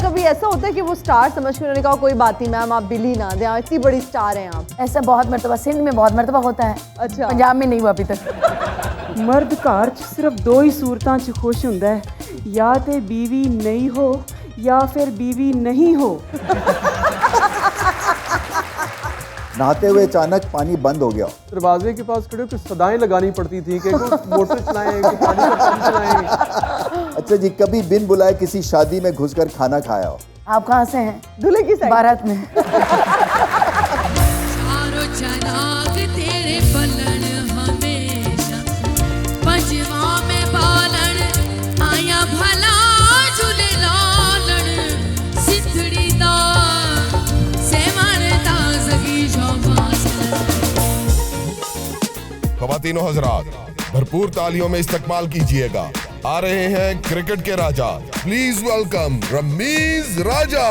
कभी ऐसा होता है कि वो स्टार समझ के उन्होंने कहा कोई बात नहीं मैम, आप बिली ना दें, इतनी बड़ी स्टार हैं आप? ऐसा बहुत मरतबा सिंध में बहुत मरतबा होता है। अच्छा। पंजाब में नहीं हुआ अभी तक। मर्द घर च सिर्फ दो ही सूरतां च खुश हुंदा है, या ते बीवी नहीं हो या फिर बीवी नहीं हो। नहाते हुए अचानक पानी बंद हो गया। दरवाजे के पास खड़े होकर सदाएं लगानी पड़ती थी कि मोटर चलाएं, कि पानी का पंप चलाएं। अच्छा जी, कभी बिन बुलाए किसी शादी में घुसकर खाना खाया हो? आप कहाँ से हैं? दूल्हे की साइड। भारत में। ख़वातीनो हज़रात, भरपूर तालियों में इस्तकबाल कीजिएगा। आ रहे हैं क्रिकेट के राजा, प्लीज वेलकम रमीज राजा।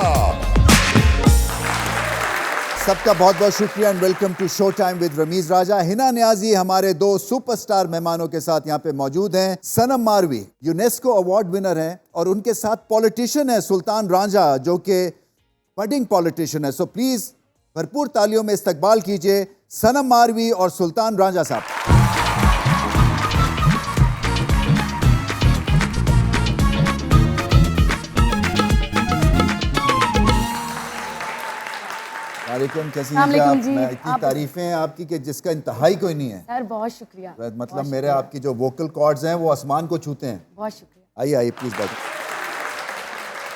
सबका बहुत बहुत शुक्रिया and welcome to show time with Rameez Raja. Hina Niazi हमारे दो सुपरस्टार मेहमानों के साथ यहाँ पे मौजूद हैं। सनम मारवी यूनेस्को अवार्ड विनर हैं और उनके साथ पॉलिटिशियन है सुल्तान रांझा, जो कि बडिंग पॉलिटिशियन है। सो प्लीज भरपूर तालियों में इस्तकबाल कीजिए सनम मारवी और सुल्तान रांझा साहब। वालेकुम, कैसी हैं आप? मैं इतनी तारीफें हैं आपकी कि जिसका इंतहाई कोई नहीं है। सर बहुत शुक्रिया। मतलब मेरे आपकी जो वोकल कॉर्ड्स हैं वो आसमान को छूते हैं। बहुत शुक्रिया। आइए आइए प्लीज बैठिए।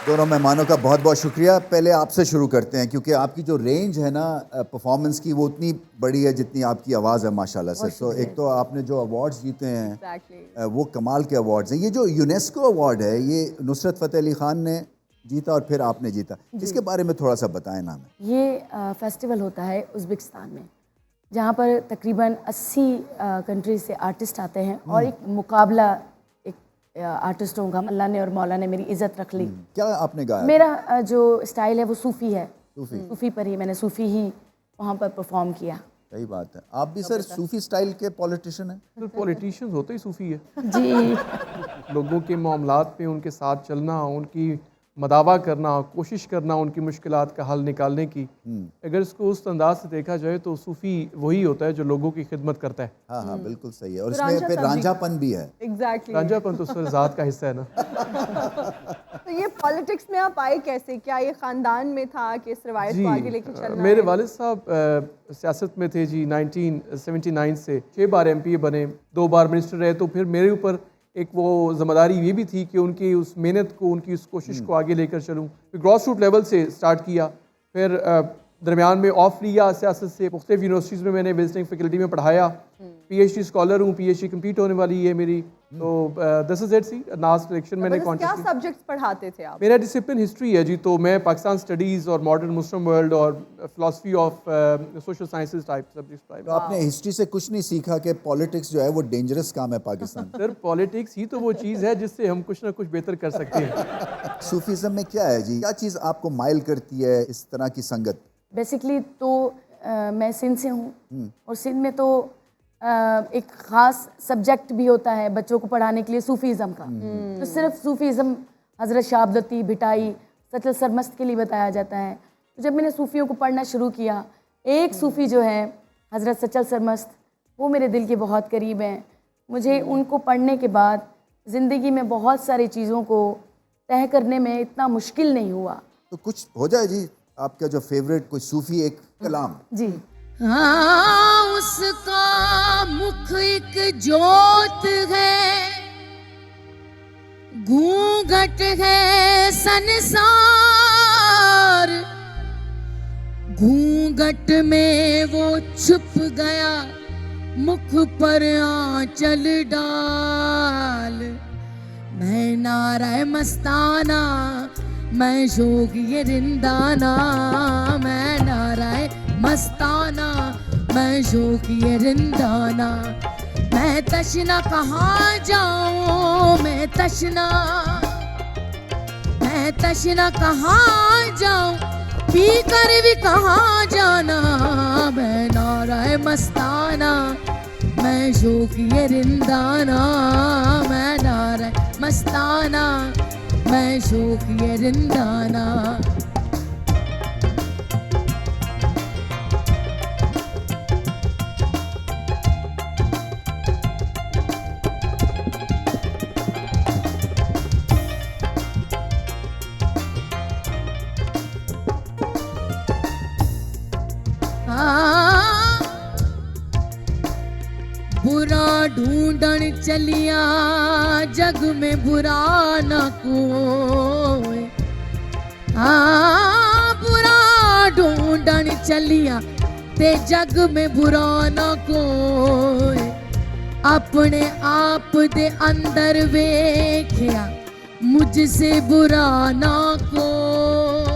दोनों मेहमानों का बहुत बहुत शुक्रिया। पहले आपसे शुरू करते हैं क्योंकि आपकी जो रेंज है ना परफॉर्मेंस की वो उतनी बड़ी है जितनी आपकी आवाज़ है माशाल्लाह से। तो एक तो आपने जो अवार्ड्स जीते हैं वो कमाल के अवार्ड्स हैं। ये जो यूनेस्को अवार्ड है ये नुसरत फ़तेह अली ख़ान ने जीता और फिर आपने जीता, इसके बारे में थोड़ा सा बताएं ना हमें। ये फेस्टिवल होता है उज़्बेकिस्तान में, जहाँ पर तकरीबन 80 कंट्रीज से आर्टिस्ट आते हैं और एक मुकाबला आर्टिस्टों का अल्लाह ने और मौला ने मेरी इज्जत रख ली। क्या आपने गाया? मेरा जो स्टाइल है वो सूफ़ी है, सूफ़ी पर ही मैंने सूफ़ी ही वहाँ पर परफॉर्म किया। सही बात है। आप भी सर सूफ़ी स्टाइल के पॉलिटिशियन हैं? तो पॉलिटिशियंस होते ही सूफ़ी है जी। लोगों के मामलात पे उनके साथ चलना, उनकी मदावा करना, कोशिश करना उनकी मुश्किलात का हल निकालने की। अगर इसको उस अंदाज से देखा जाए तो सूफ़ी वही होता है जो लोगों की खिदमत करता है। हाँ हाँ बिल्कुल सही है। और इसमें फिर रांझापन भी है। एग्जैक्टली। रांझापन तो सर ज़ात का हिस्सा है ना। तो ये पॉलिटिक्स में आप आए कैसे? क्या ये खानदान में था कि इस रवायत को आगे लेके चलना? मेरे वालिद साहब सियासत में थे जी। 1979 से 6 बार MPA बने, 2 बार मिनिस्टर रहे। तो फिर मेरे ऊपर एक वो जिम्मेदारी ये भी थी कि उनकी उस मेहनत को, उनकी उस कोशिश को आगे लेकर चलूँ। फिर ग्रॉस रूट लेवल से स्टार्ट किया, फिर दरमियान में ऑफ लिया सियासत से। मुख्तलिफ यूनिवर्सिटीज़ में मैंने विजिटिंग फैकल्टी में पढ़ाया। PhD स्कॉलर हूँ, PhD कंप्लीट होने वाली है मेरी। तो this is it. See last selection मैंने क्या सब्जेक्ट्स पढ़ाते थे आप? मेरा डिसिप्लिन हिस्ट्री है जी। तो मैं पाकिस्तान स्टडीज़ और मॉडर्न मुस्लिम वर्ल्ड और philosophy of social sciences type subjects पढ़ाए। तो आपने हिस्ट्री से कुछ नहीं सीखा कि पॉलिटिक्स जो है वो डेंजरस काम है पाकिस्तान? सर पॉलिटिक्स ही तो वो चीज़ है जिससे हम कुछ ना कुछ बेहतर कर सकते हैं। सूफीज़म में क्या है जी? क्या चीज़ आपको माइल करती है इस तरह की संगत? बेसिकली तो मैं सिंध से हूँ और सिंध में तो एक ख़ास सब्जेक्ट भी होता है बच्चों को पढ़ाने के लिए सूफ़ीज़म का। तो सिर्फ सूफ़ीज़म हज़रत शाह अब्दुल लतीफ़ भिटाई, सचल सरमस्त के लिए बताया जाता है। तो जब मैंने सूफ़ियों को पढ़ना शुरू किया, एक सूफ़ी जो है हज़रत सचल सरमस्त, वो मेरे दिल के बहुत करीब हैं। मुझे उनको पढ़ने के बाद ज़िंदगी में बहुत सारी चीज़ों को तय करने में इतना मुश्किल नहीं हुआ। तो कुछ हो जाए जी आपका जो फेवरेट कोई सूफ़ी एक कलाम। जी। हाँ उसका मुख एक जोत है, घूंघट है संसार, घूंघट में वो छुप गया, मुख पर आंचल डाल। मैं नारा मस्ताना, मैं जोगी रिंदाना, मैं नारा मस्ताना, मैं जोगी रिंदाना। मैं तशना कहाँ जाऊँ, मैं तशना कहाँ जाऊँ, पी कर भी कहाँ जाना। मैं नारा मस्ताना, मैं शौकिए रिंदाना, मैं नारे मस्ताना, मैं शौकिए रिंदाना। बुरा ढूंढन चलिया जग में बुरा न कोई, बुरा ढूंढन चलिया ते जग में बुरा न कोई, अपने आप दे अंदर वेख्या मुझसे बुरा न कोई।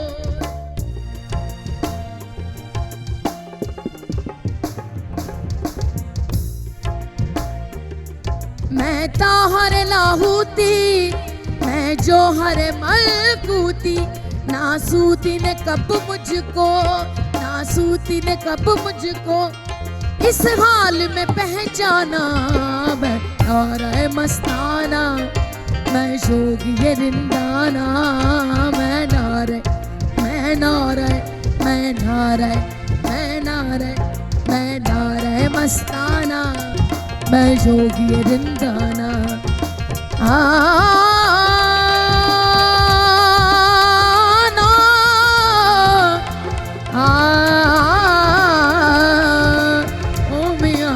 मैं ताहर लाहूती, मैं जोहर मलकूती, नासूती ने कब मुझको, नासूती ने कब मुझको इस हाल में पहचाना। मैं नारे मस्ताना, मैं शौकिए रिंदाना, मैं नारे, मैं नारे, मैं नारे, मैं नारे, मैं नारे मस्ताना, मैं शौकिए रिंदाना। ओ मियां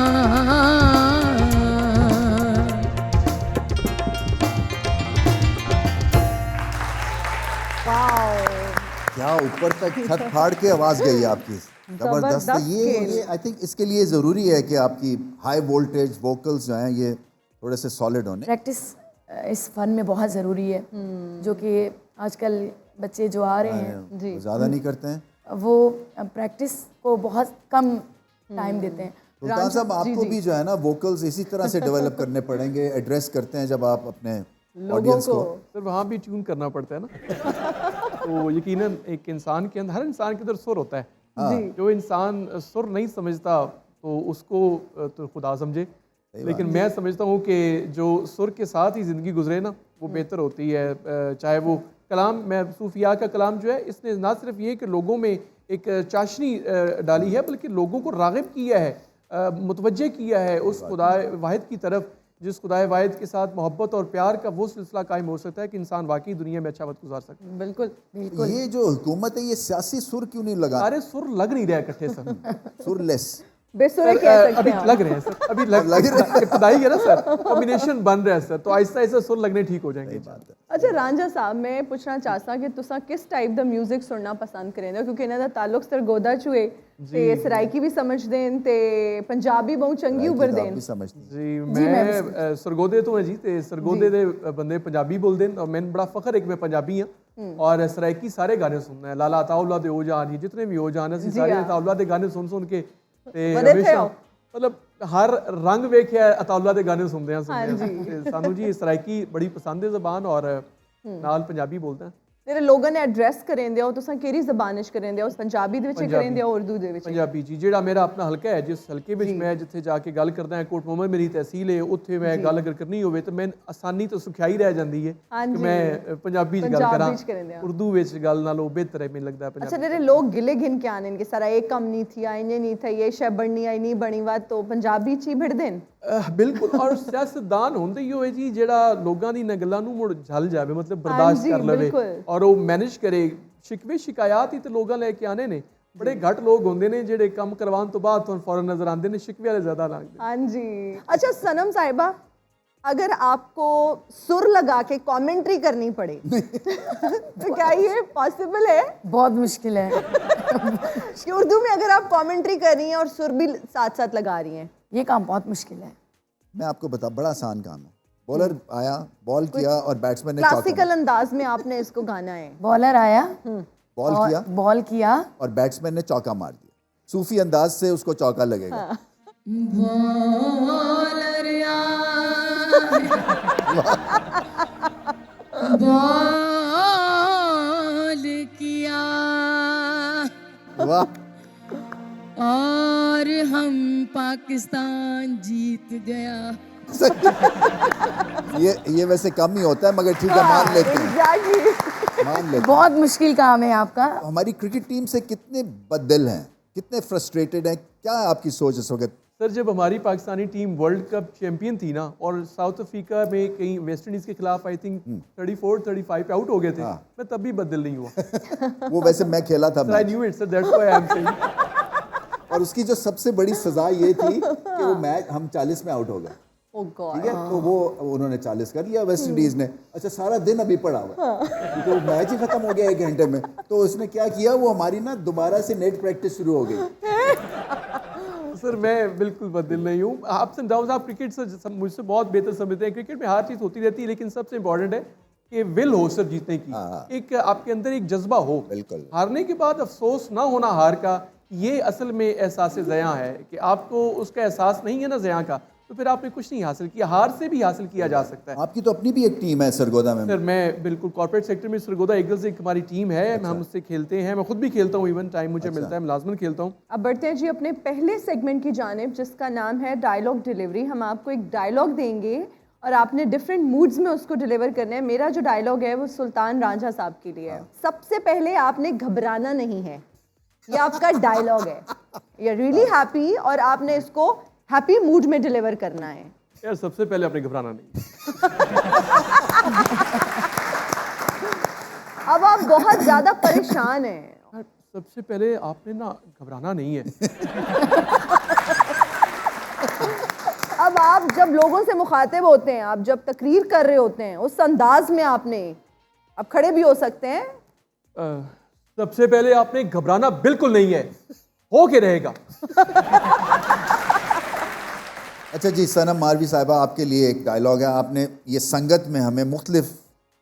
क्या ऊपर तक छत फाड़ के आवाज गई आपकी, जबरदस्त है। ये आई थिंक इसके लिए ज़रूरी है कि आपकी हाई वोल्टेज वोकल्स जो हैं ये थोड़े से सॉलिड होने। प्रैक्टिस इस फन में बहुत ज़रूरी है, जो कि आजकल बच्चे जो आ रहे हैं ज़्यादा नहीं करते हैं, वो प्रैक्टिस को बहुत कम टाइम देते हैं। सुल्तान साहब आपको भी जो है ना वोकल्स इसी तरह से डेवलप करने पड़ेंगे, एड्रेस करते हैं जब आप अपने ऑडियंस को। सर वहाँ भी ट्यून करना पड़ता है ना। तो यकीनन एक इंसान के अंदर, हर इंसान के अंदर सुर होता है। जो इंसान सुर नहीं समझता तो उसको तो खुदा समझे, लेकिन मैं समझता हूँ कि जो सुर के साथ ही ज़िंदगी गुजरे ना वो बेहतर होती है। चाहे वो कलाम, मैं सूफिया का कलाम जो है इसने ना सिर्फ ये कि लोगों में एक चाशनी डाली है, बल्कि लोगों को राग़िब किया है, मुतवज्जे किया है उस खुदा वाहिद की तरफ, जिस खुदा वाहिद के साथ मोहब्बत और प्यार का वो सिलसिला कायम हो सकता है कि इंसान वाकई दुनिया में अच्छा वक्त गुजार सकता है। बिल्कुल बिल्कुल। ये जो हुकूमत है ये सियासी सुर क्यों नहीं लगा? सारे सुर लग नहीं रहे इकट्ठे सर। सुरलेस बेसुरे कह सकते अभी हैं लग रहे हैं सर, अभी लग रहे हैं, इब्तदाई है ना सर, कॉम्बिनेशन बन रहा है सर, तो आहिस्ता आहिस्ता सुर लगने ठीक हो जाएंगे। अच्छा रांझा साहब, मैं पूछना चाहता कि तुसा किस टाइप दा म्यूजिक सुनना पसंद करेंगे, क्योंकि इन्हां दा ताल्लुक सरगोदा चुए ते सराइकी भी समझ देन ते पंजाबी बहुत चंगी उभर देन। जी मैं सरगोदे तो है जी, ते सरगोदे दे बंदे पंजाबी बोलदे और मैंने बड़ा फखर है कि मैं पंजाबी हां और सराइकी सारे गाने सुनना है। लाला अताउल्ला दे ओ जान, जितने भी ओ जान असीं सारे अताउल्ला दे गाने सुन सुन के ते हमेशा मतलब हर रंग वेख्या अताउल्ला दे गाने सुनते हैं। सानू जी सराइकी बड़ी पसंद है ज़बान और नाल पंजाबी बोलते हैं। तेरे लोगों ने एड्रेस करेंदे हो तुसा केरी ज़बान च करेंदे हो, पंजाबी दे विच करेंदे हो उर्दू दे विच? पंजाबी जी, जेड़ा मेरा अपना हलका है, जिस हलके विच मैं जिथे जाके गल करदा है, कोट मोहम्मद मेरी तहसील है, उत्थे मैं गल अगर करनी होवे तो मैं आसानी तो सुखियाई रह जांदी है कि मैं पंजाबी च गल करा, उर्दू विच गल नालों बेहतर है मैनूं लगदा है पंजाबी। अच्छा तेरे लोग गिले गिन के आने इनके सारा एक कम नहीं थी, आईने नहीं था, ये शय बढ़नी आई नहीं बनी बात, तो पंजाबी च ही भिड़ देन। बिल्कुल, और सियासतदान होंदे ही होए जी जेड़ा लोगां दी इन्हां गल्लां नूं मुड़ झल जावे, मतलब बर्दाश्त कर लवे और वो मैनेज करे। शिकवे शिकायत ही तो लोगां लेके आने ने, बड़े घट लोग होंदे ने जेड़े कम करवाने तो बाद तुहानूं फौरन नजर आंदे ने, शिकवे वाले ज्यादा लगदे। हाँ जी। अच्छा सनम साहिबा, अगर आपको सुर लगा के कमेंट्री करनी पड़े तो क्या ये पॉसिबल है? बहुत मुश्किल है कि उर्दू में अगर आप कमेंट्री कर रही हैं और सुर भी साथ साथ लगा रही हैं, ये काम बहुत मुश्किल है। मैं आपको बता, बड़ा आसान काम है। बॉलर आया, बॉल किया और बैट्समैन ने क्लासिकल अंदाज में आपने इसको गाना है। बॉलर आया, बॉल किया और बैट्समैन ने चौका मार दिया, सूफी अंदाज से उसको चौका लगेगा। बॉलर बॉल किया वाह। और हम पाकिस्तान जीत गया। ये वैसे कम ही होता है, मगर ठीक है, मान लेते हैं, एग्जैक्टली। मान लेते हैं। बहुत मुश्किल काम है आपका। हमारी क्रिकेट टीम से कितने बददिल हैं, कितने फ्रस्ट्रेटेड हैं, क्या आपकी सोच इस वक्त? सर, जब हमारी Pakistani team world cup champion थी ना, और साउथ अफ्रीका में कहीं वेस्ट इंडीज के खिलाफ आई थिंक 34-35 पे आउट हो गए थे, मैं तब भी बदल नहीं हुआ। वो वैसे मैं खेला था I match, knew it sir, that's why I am saying. और उसकी जो सबसे बड़ी सजा ये थी कि वो मैच हम 40 में आउट हो गए। ओह गॉड। ठीक है, तो वो उन्होंने 40 कर लिया वेस्ट इंडीज ने। अच्छा, सारा दिन अभी पड़ा हुआ है, क्योंकि वो मैच ही खत्म हो गया 1 घंटे में। तो उसने क्या किया, वो हमारी ना दोबारा से नेट प्रैक्टिस शुरू हो गई। सर, मैं बिल्कुल बदल नहीं हूँ। अप्स एंड डाउन्स आप क्रिकेट से मुझसे बहुत बेहतर समझते हैं। क्रिकेट में हर चीज़ होती रहती है, लेकिन सबसे इंपॉर्टेंट है कि विल हो सर जीतने की, एक आपके अंदर एक जज्बा हो। बिल्कुल। हारने के बाद अफसोस ना होना हार का, ये असल में एहसास ज़या है कि आपको उसका एहसास नहीं है ना ज़या का, तो फिर आपने कुछ नहीं हासिल किया। हार से भी हासिल किया जा सकता है। आपकी तो अपनी भी एक टीम है सरगोदा में। सर, मैं बिल्कुल कॉर्पोरेट सेक्टर में सरगोदा ईगल्स एक हमारी टीम है। हम उससे खेलते हैं, मैं खुद भी खेलता हूँ, इवन टाइम मुझे मिलता है, मैं लाजमन खेलता हूँ। अब बढ़ते हैं जी अपने पहले सेगमेंट की जानिब, जिसका नाम है डायलॉग डिलीवरी। हम आपको एक डायलॉग देंगे और आपने डिफरेंट मूड्स में उसको डिलीवर करना है। मेरा जो डायलॉग है वो सुल्तान रांझा साहब के लिए है। सबसे पहले आपने घबराना नहीं है, ये आपका डायलॉग है। यू रियली हैप्पी और आपने इसको हैप्पी मूड में डिलीवर करना है। यार, सबसे पहले आपने घबराना नहीं। अब आप बहुत ज्यादा परेशान हैं। सबसे पहले आपने ना घबराना नहीं है। अब आप जब लोगों से मुखातिब होते हैं, आप जब तकरीर कर रहे होते हैं, उस अंदाज में आपने, आप खड़े भी हो सकते हैं। सबसे पहले आपने घबराना बिल्कुल नहीं है, हो के रहेगा। अच्छा जी, सनम मारवी साहिबा, आपके लिए एक डायलॉग है। आपने ये संगत में हमें मुख्तलिफ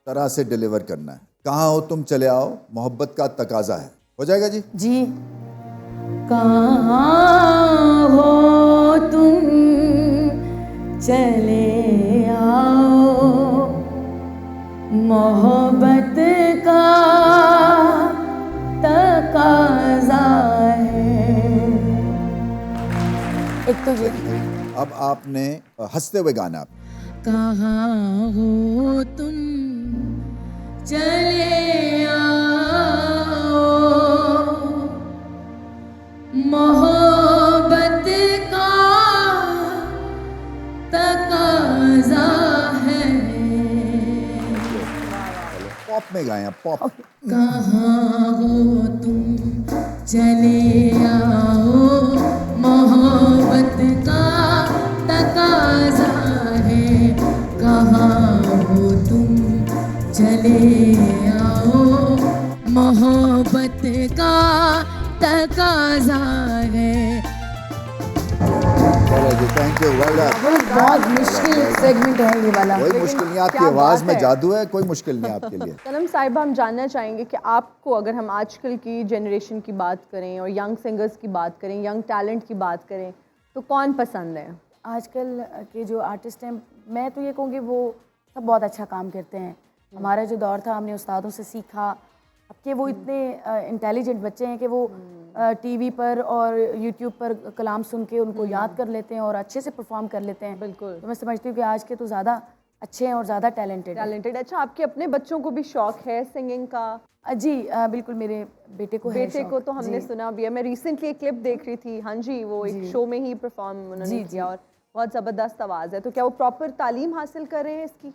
तरह से डिलीवर करना है। कहाँ हो तुम चले आओ, मोहब्बत का तकाजा है। हो जाएगा जी? जी। कहाँ हो तुम चले आओ, मोहब्बत का तकाजा है। एक तो ये। अब आपने हंसते हुए गाना। आप कहाँ हो तुम चले आओ, मोहब्बत का तकाजा है। पॉप में गाएं, आप पॉप। कहाँ हो तुम चले आओ, मोहब्बत का तकाजा है। कहाँ हो तुम चले आओ, मोहब्बत का तकाजा है। चलो जी, थैंक यू, वेल डन। बहुत मुश्किल सेगमेंट है ये वाला। कोई मुश्किल नहीं, आपकी क्या आवाज़ बात में है। जादू है, कोई मुश्किल नहीं आपके लिए। सनम साहिबा, हम जानना चाहेंगे कि आपको, अगर हम आजकल की जनरेशन की बात करें और यंग सिंगर्स की बात करें, यंग टैलेंट की बात करें, तो कौन पसंद है? आजकल के जो आर्टिस्ट हैं, मैं तो ये कहूँगी वो सब बहुत अच्छा काम करते हैं। हमारा जो दौर था, हमने उस्तादों से सीखा। अब के वो इतने इंटेलिजेंट बच्चे हैं कि वो टीवी पर और यूट्यूब पर कलाम सुन के उनको याद कर लेते हैं और अच्छे से परफॉर्म कर लेते हैं। बिल्कुल। तो मैं समझती हूँ कि आज के तो ज़्यादा अच्छे हैं और ज़्यादा टैलेंटेड हैं। टैलेंटेड। अच्छा, आपके अपने बच्चों को भी शौक है सिंगिंग का? जी बिल्कुल, मेरे बेटे को है बेटे शौक। को तो हमने जी। सुना भी है। मैं रिसेंटली एक क्लिप देख रही थी। हाँ जी, वो एक शो में ही परफॉर्म उन्होंने जी, किया और बहुत ज़बरदस्त आवाज़ है। तो क्या वो प्रॉपर तालीम हासिल कर रहे हैं इसकी?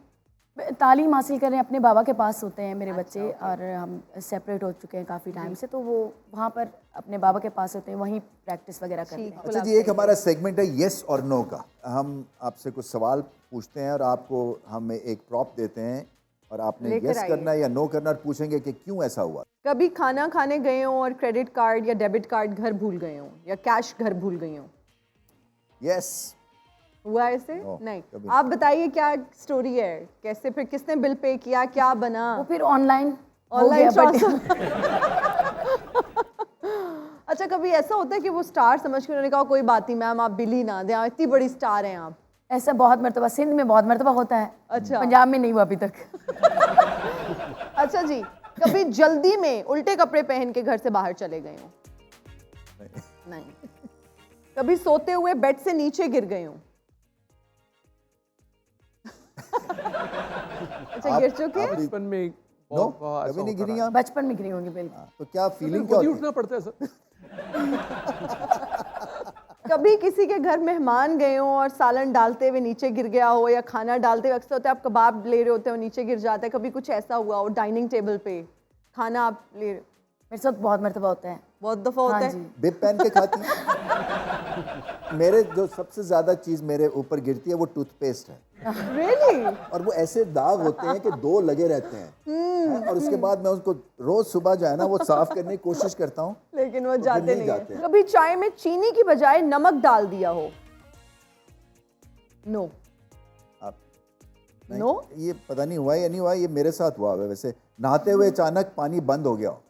तालीम हासिल कर रहे हैं, अपने बाबा के पास होते हैं मेरे बच्चे, और हम सेपरेट हो चुके हैं काफ़ी टाइम से, तो वो वहाँ पर अपने बाबा के पास होते हैं, वहीं प्रैक्टिस वगैरह करते हैं। अच्छा जी, एक हमारा सेगमेंट है येस और नो का। हम आपसे कुछ सवाल पूछते हैं और आपको हम एक प्रॉप देते हैं और आपने लेकर येस आइए। करना है या नो करना, और पूछेंगे कि क्यों ऐसा हुआ। कभी खाना खाने गए हो और क्रेडिट कार्ड या डेबिट कार्ड घर भूल गए हो, या कैश घर भूल गए हो? यस। हुआ ऐसे? No, नहीं। कभी। आप बताइए क्या स्टोरी है, कैसे, फिर किसने बिल पे किया, क्या बना? वो फिर ऑनलाइन ऑनलाइन अच्छा, कभी ऐसा होता है कि वो स्टार समझ के उन्होंने कहा कोई बात नहीं मैम, आप बिल ही ना दें, इतनी बड़ी स्टार हैं आप? ऐसा बहुत मरतबा सिंध में बहुत मरतबा होता है। अच्छा। पंजाब में नहीं हुआ अभी तक। अच्छा जी, कभी जल्दी में उल्टे कपड़े पहन के घर से बाहर चले गए हो? नहीं। कभी सोते हुए बेड से नीचे गिर गई हूँ? अच्छा, गिर चुके हैं? बचपन में नो, बहुत कभी ऐसा नहीं होता गिरी रहा। आप? बचपन में गिरी होंगी बिल्कुल। तो क्या फीलिंग खुद क्या ही होती उठना पड़ता है सर। कभी किसी के घर मेहमान गए हो और सालन डालते हुए नीचे गिर गया हो, या खाना डालते हुए, अक्सर होता है आप कबाब ले रहे होते हो नीचे गिर जाता है, कभी कुछ ऐसा हुआ हो डाइनिंग टेबल पे खाना आप ले रहे? मेरे साथ बहुत मर्तबा होता है। बहुत दफा होता हाँ है। जी। बिब पहन के खाती हैं? मेरे जो सबसे ज्यादा चीज मेरे ऊपर गिरती है वो टूथपेस्ट है, Really? और वो ऐसे दाग होते हैं कि 2 लगे रहते हैं, और उसके बाद मैं उसको रोज सुबह जो है ना वो साफ करने की कोशिश करता हूँ, लेकिन वो फिर जाते नहीं नहीं जाते है। हैं। कभी चाय में चीनी की बजाय नमक डाल दिया हो? नो। आप नहीं, नो? ये पता नहीं हुआ या नहीं हुआ, ये मेरे साथ हुआ है वैसे। नहाते हुए अचानक पानी बंद हो गया हो?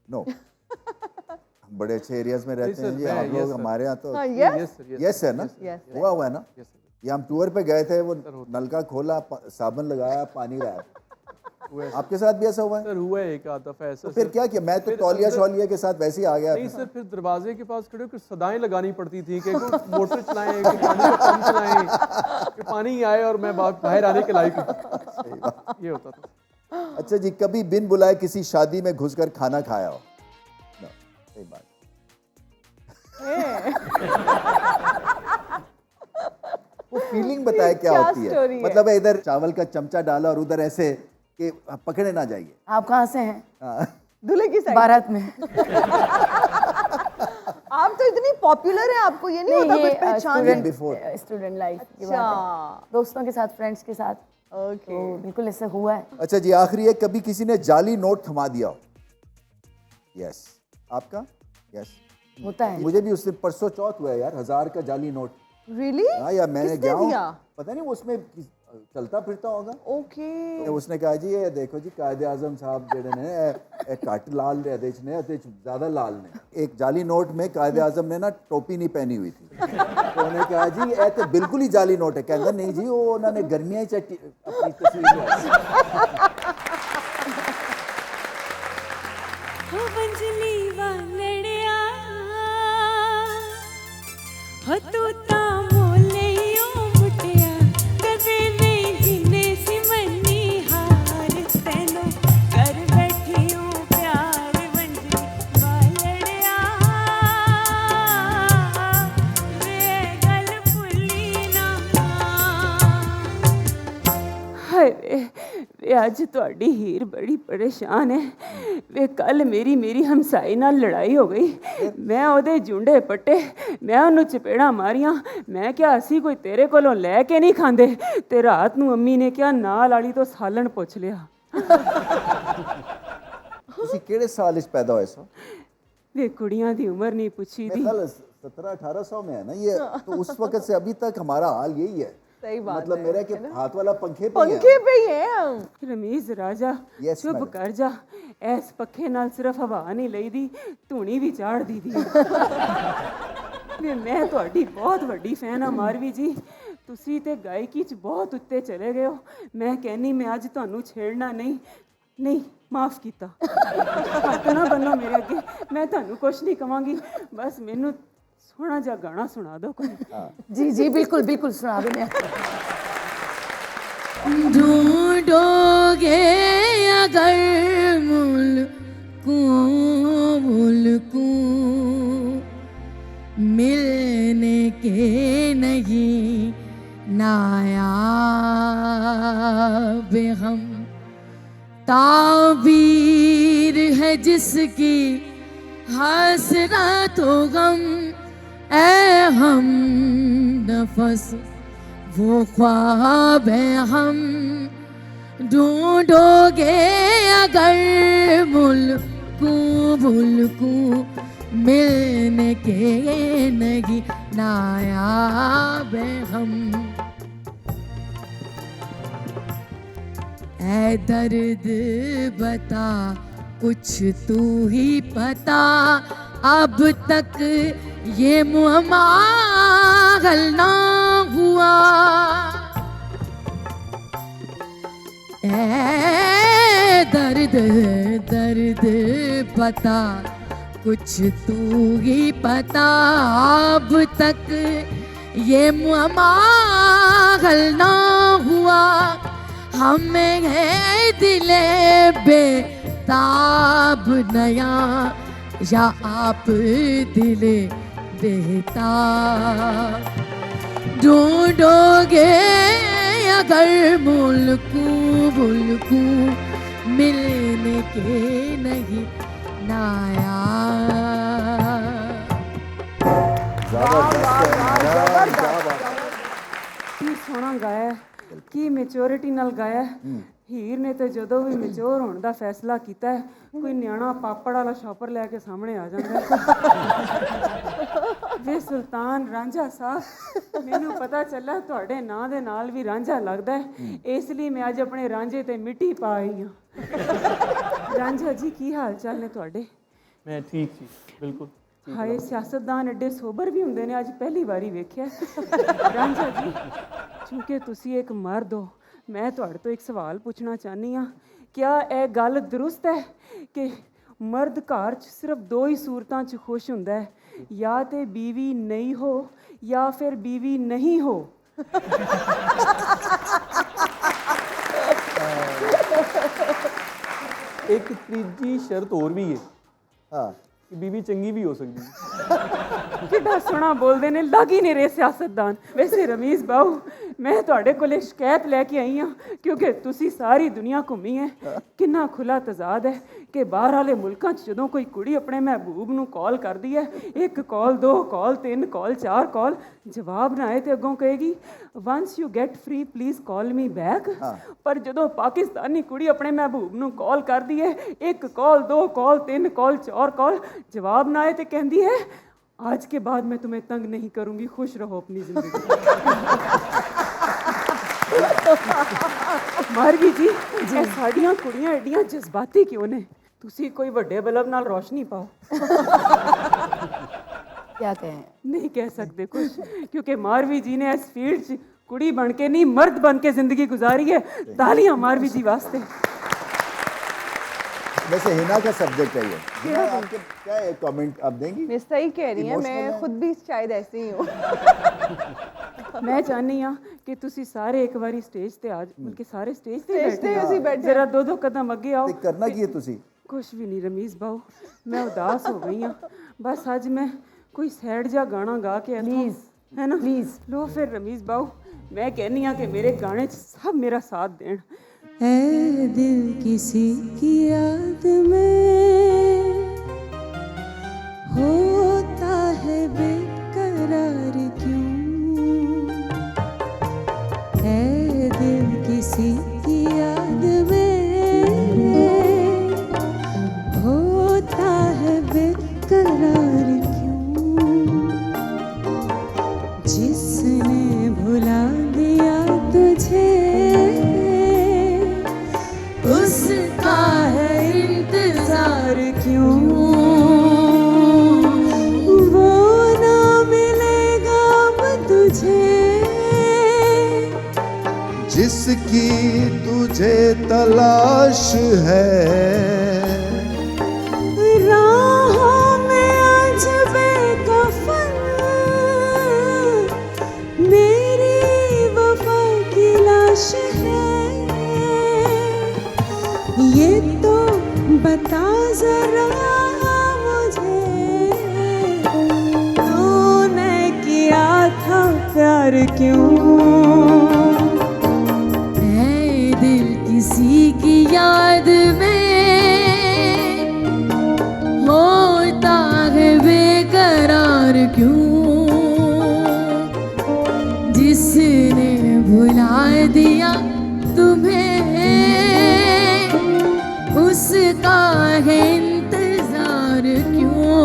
नो। हम बड़े अच्छे एरियाज में रहते हैं जी मैं- आप yes, लोग, sir. हमारे यहाँ तो हाँ, yes? Yes, sir, yes, yes है ना, Yes, हुआ हुआ है ना। Yes, sir. ये हम टूर पे गए थे, वो नलका खोला, साबुन लगाया, पानी लाया। आपके साथ भी ऐसा हुआ है? सर हुआ है एक आध दफा ऐसा। तो फिर सर। क्या किया? मैं तो फिर तौलिया अंदर- शौलिया के साथ वैसे ही आ गया। नहीं सर, फिर दरवाजे के पास खड़े होकर सदाएं लगानी पड़ती थी कि मोटर चलाएं, कि पानी का पंप चलाएं, कि पानी आए और मैं बाहर आने के लायक हूं। ये होता था। अच्छा जी, कभी बिन बुलाए किसी शादी में घुसकर खाना खाया हो? No, सही बात। वो फीलिंग बताए क्या क्या होती story है? है? मतलब इधर चावल का चमचा डाला और उधर ऐसे कि पकड़े ना जाइए। आप कहाँ से हैं? हाँ। दूल्हे की साइड। भारत में। आप तो इतनी पॉपुलर है, आपको ये नहीं होता कुछ पहचान? स्टूडेंट लाइफ की बात अच्छा, है। दोस्तों के साथ, फ्रेंड्स के साथ, ओके। तो बिल्कुल ऐसा हुआ है। अच्छा जी, आखिरी है, कभी किसी ने जाली नोट थमा दिया हो? यस। आपका? यस। होता है। मुझे भी उससे परसों चौथ हुआ है यार, 1000 का जाली नोट। रियली? हाँ यार, मैंने किसने गया हूँ, दिया? पता नहीं वो उसमें चलता फिरता होगा। ओके। तो उसने कहा जी ये देखो जी कायदे आजम साहब जेड़े ने घट लाल ने ज्यादा लाल ने। एक जाली नोट में कायदे आजम ने ना टोपी नहीं पहनी हुई थी, तो उन्होंने कहा जी ये तो बिल्कुल ही जाली नोट है। कहता नहीं जी वो उन्होंने गर्मियां ही अपनी तस्वीर लगाई। हो बंजली वालड़िया हो तू ता मोले ओ मुटिया कदे नहीं जिने सिमनी हार तैनो कर बैठी हूँ प्यार बंजली वालड़िया वे गल भुली ना। ਹਾਏ ਵੇ ਅੱਜ ਤੁਹਾਡੀ ਹੀਰ ਬੜੀ ਪਰੇਸ਼ਾਨ ਹੈ ਵੇ ਕੱਲ ਮੇਰੀ ਹਮਸਾਈ ਨਾਲ ਲੜਾਈ ਹੋ ਗਈ ਮੈਂ ਉਹਦੇ ਜੁੰਡੇ ਪੱਟੇ ਮੈਂ ਉਹਨੂੰ ਚਪੇੜਾਂ ਮਾਰੀਆਂ ਮੈਂ ਕਿਹਾ ਅਸੀਂ ਕੋਈ ਤੇਰੇ ਕੋਲੋਂ ਲੈ ਕੇ ਨਹੀਂ ਖਾਂਦੇ ਤੇ ਰਾਤ ਨੂੰ ਅੰਮੀ ਨੇ ਕਿਹਾ ਨਾਲ ਵਾਲੀ ਤੋਂ ਸਾਲਣ ਪੁੱਛ ਲਿਆ ਤੁਸੀਂ ਕਿਹੜੇ ਸਾਲ ਵਿੱਚ ਪੈਦਾ ਹੋਏ ਸੋ? ਵੇ ਕੁੜੀਆਂ ਦੀ ਉਮਰ ਨਹੀਂ ਪੁੱਛੀ मेरे ਦੀ ख्याल 1700-1800 में है ना ये, तो उस वक्त से अभी तक हमारा हाल यही है। सही बात मतलब है, मेरा कि हाथ वाला पंखे पे ही है। पंखे पे ही है हम। ਰਮੀਜ਼ ਰਾਜਾ Yes, ਚੁੱਪ madam. ਕਰ ਜਾ ਐਸ ਪੱਖੇ ਨਾਲ ਸਿਰਫ ਹਵਾ ਨਹੀਂ ਲਈਦੀ ਧੂਣੀ ਵੀ ਚਾੜ ਦੀਦੀ ਵੀ ਮੈਂ ਤੁਹਾਡੀ ਬਹੁਤ ਵੱਡੀ ਫੈਨ ਆ ਮਾਰਵੀ ਜੀ ਤੁਸੀਂ ਤੇ ਗਾਇਕੀ 'ਚ ਬਹੁਤ ਉੱਤੇ ਚਲੇ ਗਏ ਹੋ ਮੈਂ ਕਹਿੰਨੀ ਮੈਂ ਅੱਜ ਤੁਹਾਨੂੰ ਛੇੜਨਾ ਨਹੀਂ ਮਾਫ ਕੀਤਾ ਹੱਥ ਨਾ ਬੰਨੋ ਮੇਰੇ ਅੱਗੇ ਮੈਂ ਤੁਹਾਨੂੰ ਕੁਝ ਨਹੀਂ ਕਵਾਂਗੀ ਬਸ ਮੈਨੂੰ ਸੋਹਣਾ ਜਿਹਾ ਗਾਣਾ ਸੁਣਾ ਦਿਓ ਕੋਈ जी जी बिल्कुल बिल्कुल सुना दो मैं। ढूंढोगे अगर मुल्क मिलने के नहीं नायाब हम ताबीर है जिसकी हसरत हो गम ऐ हम नफस वो ख्वाब है हम ढूंढोगे अगर मुल्क मिलने के नहीं नायाब है हम ऐ दर्द बता कुछ तू ही पता अब तक ये मुहम्मद ना हुआ ऐ दर्द बता कुछ तू ही पता अब तक ये माहल ना हुआ हमें है दिले बेताब नया या आप दिले बेताब ढूंढोगे अगर मुल्कू मिलने के नहीं नाया ਕੀ ਸੋਹਣਾ ਗਾਇਆ ਹੈ, ਕੀ ਮੈਚੁਰਿਟੀ ਨਾਲ ਗਾਇਆ ਹੈ। ਹੀਰ ਨੇ ਤੇ ਜਦੋਂ ਵੀ ਮੈਚੁਰ ਹੋਣ ਦਾ ਫੈਸਲਾ ਕੀਤਾ ਹੈ, ਕੋਈ ਨਿਆਣਾ ਪਾਪੜ ਵਾਲਾ ਸ਼ਾਪਰ ਲੈ ਕੇ ਸਾਹਮਣੇ ਆ ਜਾਂਦਾ ਹੈ। ਵੇ ਸੁਲਤਾਨ ਰਾਂਝਾ ਸਾਹਿਬ, ਮੈਨੂੰ ਪਤਾ ਚੱਲਾ ਤੁਹਾਡੇ ਨਾਂ ਦੇ ਨਾਲ ਵੀ ਰਾਂਝਾ ਲੱਗਦਾ ਹੈ, ਇਸ ਲਈ ਮੈਂ ਅੱਜ ਆਪਣੇ ਰਾਂਝੇ ਤੇ ਮਿੱਟੀ ਪਾ ਆਈ ਹਾਂ। ਰਾਂਝਾ ਜੀ ਕੀ ਹਾਲ ਚਾਲ ਨੇ ਤੁਹਾਡੇ? मैं ठीक जी बिल्कुल ਹਾਏ ਸਿਆਸਤਦਾਨ ਐਡੇ ਸੋਬਰ ਵੀ ਹੁੰਦੇ ਨੇ, ਅੱਜ ਪਹਿਲੀ ਵਾਰੀ ਵੇਖਿਆ। ਰਾਂਝਾ ਜੀ, ਚੂੰਕਿ ਤੁਸੀਂ ਇੱਕ ਮਰਦ ਹੋ, ਮੈਂ ਤੁਹਾਡੇ ਤੋਂ ਇੱਕ ਸਵਾਲ ਪੁੱਛਣਾ ਚਾਹੁੰਦੀ ਹਾਂ। ਕਿਆ ਇਹ ਗੱਲ ਦਰੁਸਤ ਹੈ ਕਿ ਮਰਦ ਘਰ 'ਚ ਸਿਰਫ ਦੋ ਹੀ ਸੂਰਤਾਂ 'ਚ ਖੁਸ਼ ਹੁੰਦਾ ਹੈ, ਜਾਂ ਤੇ ਬੀਵੀ ਨਹੀਂ ਹੋ ਜਾਂ ਫਿਰ ਬੀਵੀ ਨਹੀਂ ਹੋ? एक तीजी शर्त और भी है हाँ कि बीवी चंगी भी हो सकती है। ਕਿੱਡਾ ਸੋਹਣਾ ਬੋਲਦੇ ਨੇ, ਲੱਗ ਹੀ ਨਹੀਂ ਰਹੇ ਸਿਆਸਤਦਾਨ। ਵੈਸੇ ਰਮੀਜ਼ ਬਾਊ, ਮੈਂ ਤੁਹਾਡੇ ਕੋਲੇ ਸ਼ਿਕਾਇਤ ਲੈ ਕੇ ਆਈ ਹਾਂ, ਕਿਉਂਕਿ ਤੁਸੀਂ ਸਾਰੀ ਦੁਨੀਆ ਘੁੰਮੀ ਹੈ। ਕਿੰਨਾ ਖੁੱਲਾ ਤਜ਼ਾਦ ਹੈ ਕਿ ਬਾਹਰ ਵਾਲੇ ਮੁਲਕਾਂ 'ਚ ਜਦੋਂ ਕੋਈ ਕੁੜੀ ਆਪਣੇ ਮਹਿਬੂਬ ਨੂੰ ਕਾਲ ਕਰਦੀ ਹੈ, 1 ਕਾਲ 2 ਕਾਲ 3 ਕਾਲ 4 ਕਾਲ, ਜਵਾਬ ਨਾ ਆਏ ਤੇ ਅੱਗੋਂ ਕਹੇਗੀ once you get free please call me back. ਪਰ ਜਦੋਂ ਪਾਕਿਸਤਾਨੀ ਕੁੜੀ ਆਪਣੇ ਮਹਿਬੂਬ ਨੂੰ ਕਾਲ ਕਰਦੀ ਹੈ, 1 ਕਾਲ 2 ਕਾਲ 3 ਕਾਲ 4 ਕਾਲ, ਜਵਾਬ ਨਾ ਆਏ ਤੇ ਕਹਿੰਦੀ ਹੈ आज के बाद मैं तुम्हें तंग नहीं करूंगी, खुश रहो अपनी जिंदगी। ਮਾਰਵੀ ਜੀ, ਇਹ ਸਾਡੀਆਂ ਕੁੜੀਆਂ ਐਡੀਆਂ ਜਜ਼ਬਾਤੀ ਕਿਉਂ ਨੇ? ਤੁਸੀਂ ਕੋਈ ਵੱਡੇ ਬਲਬ ਨਾਲ ਰੋਸ਼ਨੀ ਪਾਓ। क्या कहें? नहीं कह सकते कुछ, क्योंकि मारवी जी ने इस फील्ड 'ਚ कुड़ी बन के नहीं मर्द बन के जिंदगी गुजारी है। तालियां मारवी जी वास्ते। वैसे हिना का सब्जेक्ट है ये। हिना, आपके क्या है कमेंट आप देंगी? मैं सही कह रही हैं, Emotional मैं है? खुद भी शायद ऐसे ही हूँ। मैं चाहनी हाँ कि तुसी सारे एक बारी स्टेज ते आज, बल्कि सारे स्टेज ते स्टेज ते ਅਸੀਂ बैठे, बैठे। जरा 2 कदम अगे आओ। ते करना की है तुसी? कुछ भी नहीं रमीज बाऊ, मैं उदास हो गई हाँ। बस आज मैं कोई सैड जा गाना गा के Please, है ना please। लो फिर रमीज बाऊ, मैं कहनी हाँ कि मेरे गाने 'ਚ सब मेरा साथ देन। ऐ दिल किसी की याद में होता है बेकरार क्यों? ऐ दिल किसी की याद में होता है बेकरार क्यों? जिसने भुला दिया तुझे उसका है इंतजार क्यों? वो ना मिलेगा अब तुझे जिसकी तुझे तलाश है, राहों में आज बेकफन मेरी वफा की लाश है। ये तो बता जरा मुझे तूने किया था प्यार क्यों? ऐ दिल किसी की याद में होता है बेकरार क्यों? जिसने भुला दिया तुम्हें उसका है इंतजार क्यों?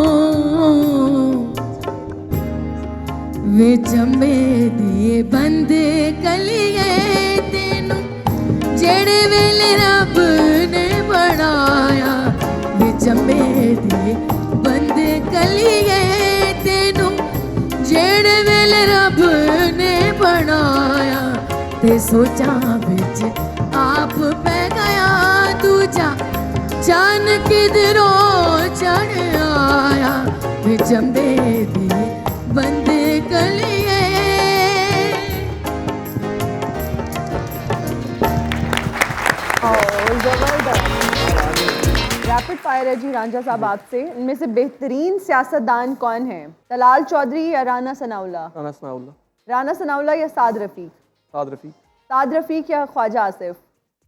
वे जमे दिए बंदे कलिए तेनू जेड़े वेले रब ने बनाया। वे जमे दिए बंदे कलिए तेनू जेड़े वेले रब ने बनाया। ते सोचा बिच आप पै गया दूजा जान किधरों चढ़ आया वे चंबे दिए बंद कलिए रैपिड फायर है जी रांझा साहब आपसे। इनमें से बेहतरीन सियासतदान कौन है? तलाल चौधरी या राना सनाउल्लाह? राना सनाउल्लाह। राना सनाउल्लाह या साद रफ़ीक? साद रफ़ीक। साद रफ़ीक या ख्वाजा आसिफ?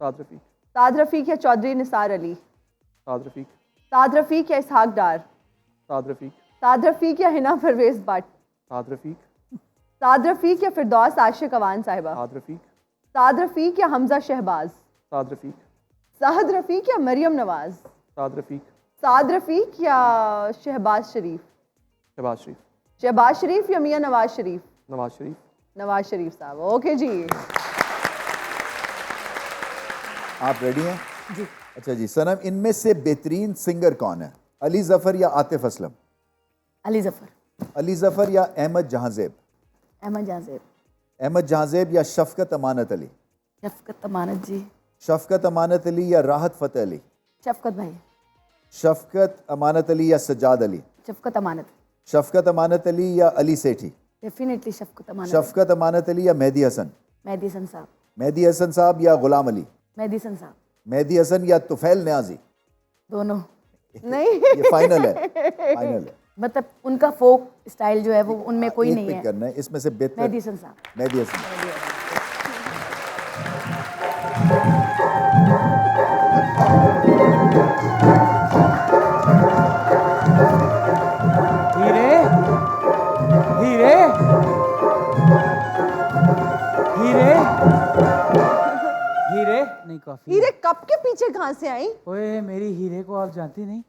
साद रफ़ीक। साद रफ़ीक या चौधरी निसार अली? साद रफ़ीक। साद रफ़ीक या इसहाक डार? साद रफ़ीक। साद रफ़ीक या हिना परवेज़ भट्ट? साद रफ़ीक। साद रफ़ीक या फिरदौस आशिक अवान साहिबा? साद रफ़ीक। साद रफ़ीक या हमजा शहबाज? साद रफ़ीक। साद रफ़ीक या मरियम नवाज? साद रफ़ीक। साद रफ़ीक या शहबाज शरीफ? शहबाज शरीफ। शहबाज शरीफ या मियाँ नवाज शरीफ? नवाज शरीफ। नवाज शरीफ साहब। ओके जी, आप रेडी हैं जी? अच्छा जी सनम, इनमें से बेहतरीन सिंगर कौन है? अली ज़फ़र या आतिफ असलम? अली ज़फ़र। अली ज़फ़र या अहमद जहांज़ेब? अहमद जहांज़ेब। अहमद जहांज़ेब या शफ़क़त अमानत अली? शफ़क़त अमानत जी। शफ़क़त अमानत अली या राहत फ़तेह अली? शफ़क़त भाई। शफ़क़त अमानत अली या सज्जाद अली? शफ़क़त अमानत। शफ़क़त अमानत अली या अली सेठी? डेफिनेटली शफ़क़त अमानत। शफ़क़त अमानत अली या मेहदी हसन? मेहदी हसन साहब। मेहदी हसन साहब या ग़ुलाम अली? मेहदी हसन साहब। मेहदी हसन या तुफ़ैल न्याजी? दोनों। नहीं ये फाइनल है, फाइनल है। मतलब उनका फोक स्टाइल जो है वो उनमें कोई एक नहीं पिक है। करना है इसमें से बेहतर। मेहदी हसन साहब। मेहदी हसन। हीरे हीरे हीरे हीरे नहीं कॉफी हीरे कप के पीछे कहाँ से आई? ओए मेरी हीरे को आप जानती नहीं,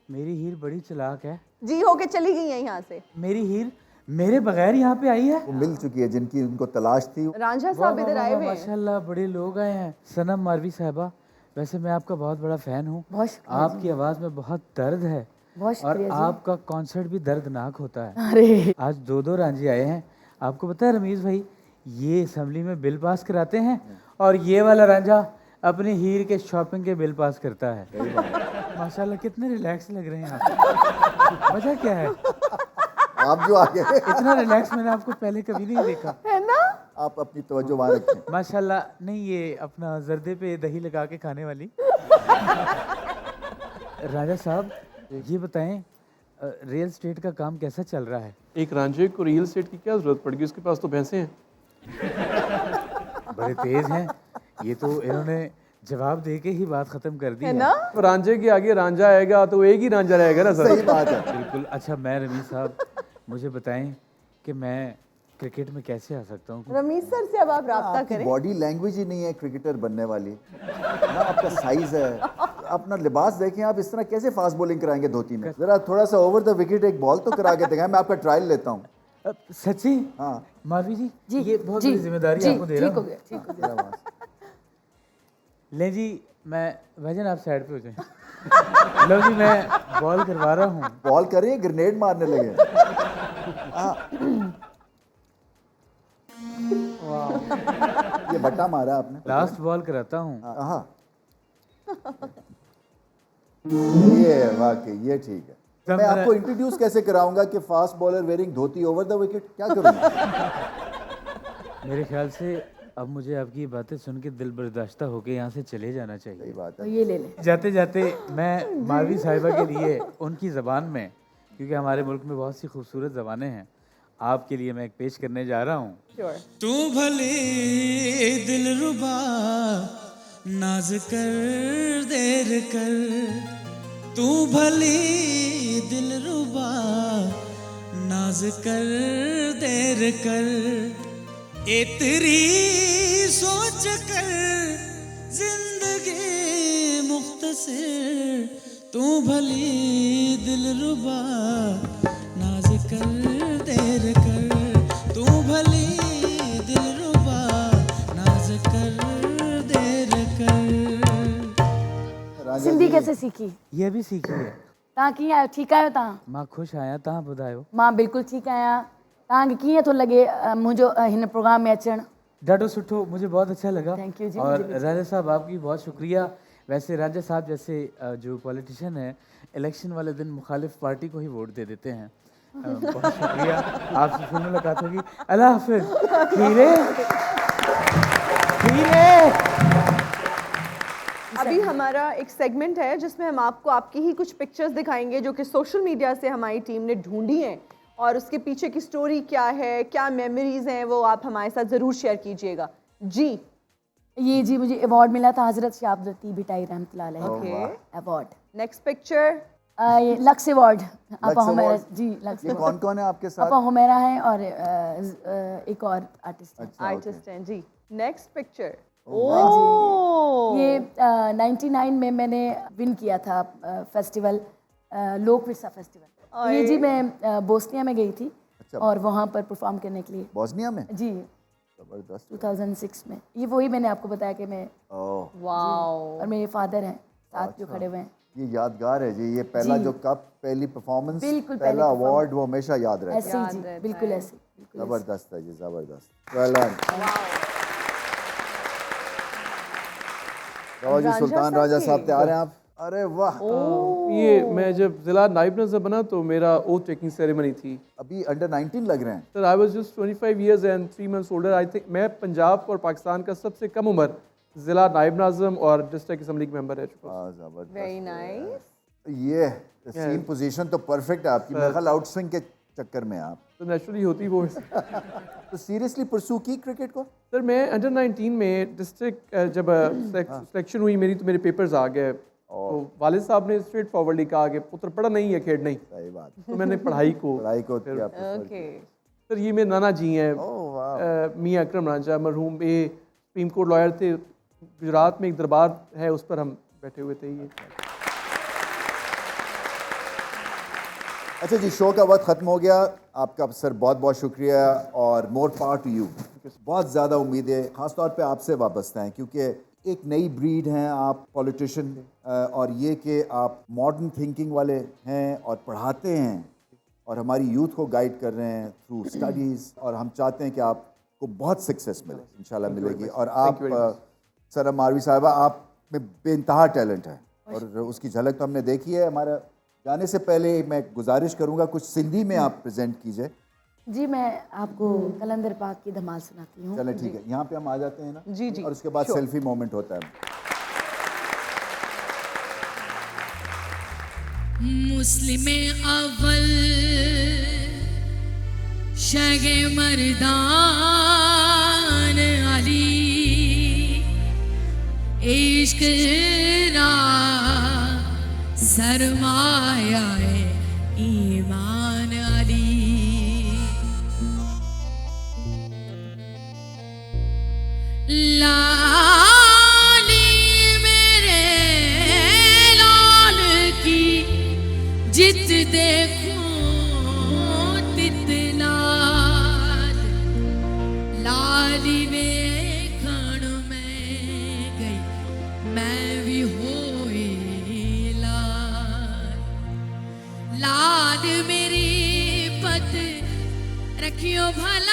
मेरी हीर बड़ी चालाक है। जी होके चली गई है यहाँ से। मेरी हीर मेरे बगैर यहाँ पे आई है। वो मिल चुकी है जिनकी उनको तलाश थी। रांझा साहब इधर आए हुए हैं। माशाल्लाह बड़े लोग आए हैं। सनम मारवी साहिबा, वैसे मैं आपका बहुत बड़ा फैन हूँ। बहुत शुक्रिया आपकी आवाज़ में बहुत दर्द है बहुत और शुक्रिया जी। आपका कॉन्सर्ट भी दर्दनाक होता है। अरे आज दो रांझे आए हैं। आपको पता है रमीज़ भाई, ये असम्बली में बिल पास कराते हैं और ये वाला रांझा अपनी हीर के शॉपिंग के बिल पास करता है। माशाल्लाह कितने रिलैक्स लग रहे हैं आप। वजह क्या है? आप जो आगे इतना रिलैक्स मैंने आपको पहले कभी नहीं देखा है ना? आप अपनी तवज्जो वहाँ रखें। माशाल्लाह। नहीं ये अपना जर्दे पे दही लगा के खाने वाली। राजा साहब ये बताएं, रियल एस्टेट का काम कैसा चल रहा है? एक रांझे को रियल एस्टेट की क्या ज़रूरत पड़ेगी? उसके पास तो भैंसे हैं। बड़े तेज हैं ये तो। इन्होंने जवाब दे के ही बात खत्म कर दी है है। ना? रांझे के आगे रांझा आएगा तो एक ही रांझा रहेगा ना सर। सही बात है। बिल्कुल। अच्छा मैं रमीज साहब, मुझे बताएं कि मैं क्रिकेट में कैसे आ सकता हूँ? रमीज सर से अब आप राब्ता करें। बॉडी लैंग्वेज ही नहीं है क्रिकेटर बनने वाली ना। आपका साइज है, अपना लिबास देखें। आप इस तरह कैसे फास्ट बॉलिंग कराएंगे धोती में? जरा थोड़ा सा ओवर द विकेट एक बॉल तो करा के दिखाएं। मैं आपका ट्रायल लेता हूँ। सच्ची? हाँ माधवी जी, जी ये बहुत जी, बड़ी जिम्मेदारी जी, आपको दे रहा ठीक हो हूँ। गया ठीक हो गया। ले जी, मैं भाईजान आप साइड पे हो जाएं। लो जी मैं बॉल करवा रहा हूँ। बॉल करें, ग्रेनेड मारने लगे। हाँ। ये बट्टा मारा आपने। लास्ट बॉल कराता हूँ। हाँ ये वाकई ये ठीक है। तब मैं मेरा- आपको इंट्रोड्यूस कैसे कराऊंगा कि fast bowler wearing dhoti over the wicket? क्या करूँगा? मेरे ख्याल से अब मुझे आपकी बातें सुन के दिल बर्दाश्ता होके यहाँ से चले जाना चाहिए। सही बात तो है। ये ले ले। जाते जाते मैं मारवी साहिबा के लिए उनकी ज़बान में, क्योंकि हमारे मुल्क में बहुत सी खूबसूरत ज़बानें हैं, आपके लिए मैं एक पेश करने जा रहा हूँ। तू भले दिलरुबा नाज कर देर कर, तू भली दिलरुबा नाज कर देर कर, ए तेरी सोच कर जिंदगी मुख्तसर, तू भली दिलरुबा नाज कर देर कर, तू भली दिलरुबा नाज कर देर कर। राजा सिंधी जी, कैसे सीखी? ये भी सीखी है। तव्हां कीअं आहियो? ठीकु आहियो तव्हां? मां ख़ुशि आहियां, तव्हां ॿुधायो? मां बिल्कुलु ठीकु आहियां। तव्हांखे कीअं थो लॻे मुंहिंजो हिन प्रोग्राम में अचणु? ॾाढो सुठो, मुझे बहुत अच्छा लगा। Thank you जी, और मुझे भी। राजा साहब आपकी बहुत शुक्रिया। वैसे राजा साहब जैसे जो पॉलिटिशियन है इलेक्शन वाले दिन मुखालिफ पार्टी को ही वोट दे देते हैं। बहुत शुक्रिया, आपसे फिर मुलाकात होगी। अल्लाह हाफिज। हीरे हीरे। अभी हमारा एक सेगमेंट है जिसमें हम आपको आपकी ही कुछ पिक्चर्स दिखाएंगे जो कि सोशल मीडिया से हमारी टीम ने ढूंढी हैं, और उसके पीछे की स्टोरी क्या है, क्या मेमोरीज हैं, वो आप हमारे साथ ज़रूर शेयर कीजिएगा जी। ये जी मुझे अवार्ड मिला था हज़रत शाह लतीफ़ भिटाई रहमतुल्लाह अलैह ओके, अवार्ड। नेक्स्ट पिक्चर ये लक्स अवार्ड आपा हुमैरा अवार्ड। जी। लक्स ये कौन कौन है आपके साथ? आपा हुमैरा है और एक और आर्टिस्ट है। आर्टिस्ट हैं जी। नेक्स्ट पिक्चर, ये 99 में मैंने विन किया था फेस्टिवल, लोक विरसा फेस्टिवल। ये जी मैं बोस्निया में गई थी और वहाँ पर परफॉर्म करने के लिए। बोस्निया में? जी जबरदस्त। 2006 में। ये वही मैंने आपको बताया कि मैं वाओ, और मेरे फादर हैं साथ जो खड़े हुए हैं। ये यादगार है जी, ये पहला जो कप, पहली परफॉर्मेंस, बिल्कुल, पहला अवार्ड, वो हमेशा याद रहता है। ऐसे ही जी, बिल्कुल ऐसे, बिल्कुल ऐसे। जबरदस्त है जी, जबरदस्त। Well done. जी सुल्तान राजा साहब तैयार हैं आप? अरे वाह। ये मैं जब ज़िला नायब नज़र बना तो मेरा ओथ टेकिंग सेरेमनी थी। अभी अंडर 19 लग रहे हैं sir. I was just 25 years and 3 months older. I think मैं पंजाब और पाकिस्तान का सबसे कम उम्र ज़िला नायब नाज़म और डिस्ट्रिक्ट असम्बली का मेंबर है। जबरदस्त, वेरी नाइस। ये सीन पोजीशन तो परफेक्ट है आपकी। मेरा ख्याल आउट स्विंग के चक्कर में आप तो नेचुरली होती वो। तो सीरियसली परसू की क्रिकेट को? सर मैं अंडर 19 में डिस्ट्रिक्ट जब सिलेक्शन हुई मेरी तो मेरे पेपर्स आ गए, तो वालिद साहब ने स्ट्रेट फॉरवर्डली कहा कि पुत्र पढ़ा नहीं है, खेड नहीं। सही बात। तो मैंने पढ़ाई को ओके। सर ये मेरे नाना जी हैं, मियाँ अकरम रांझा मरहूम, ये सुप्रीम कोर्ट लॉयर थे। गुजरात में एक दरबार है, उस पर हम बैठे हुए थे। ये अच्छा जी, शो का वक्त ख़त्म हो गया। आपका सर बहुत बहुत शुक्रिया और मोर पावर टू यू। बहुत ज़्यादा उम्मीदें ख़ास तौर पे आपसे वाबस्ता हैं क्योंकि एक नई ब्रीड हैं आप, पॉलिटिशियन, और ये कि आप मॉडर्न थिंकिंग वाले हैं और पढ़ाते हैं और हमारी यूथ को गाइड कर रहे हैं थ्रू स्टडीज़, और हम चाहते हैं कि आपको बहुत सक्सेस मिले, इंशाल्लाह मिलेगी। और आप सर मारवी साहिबा, आप में बेइंतहा टैलेंट है और उसकी झलक तो हमने देखी है। हमारा जाने से पहले मैं गुजारिश करूंगा कुछ सिंधी में आप प्रेजेंट कीजिए। जी मैं आपको कलंदर पाक की धमाल सुनाती हूँ। चलें ठीक है, यहाँ पे हम आ जाते हैं ना जी जी, और उसके बाद सेल्फी मोमेंट होता है। मुस्लिम अव्वल शगे मर्दान अली इश्क रा सरमाया ईमान अली लाली मेरे लाल की जित देखो तितलाल लाली वेखण में गई मैं भी होए लाल मेरी पत रखियो भला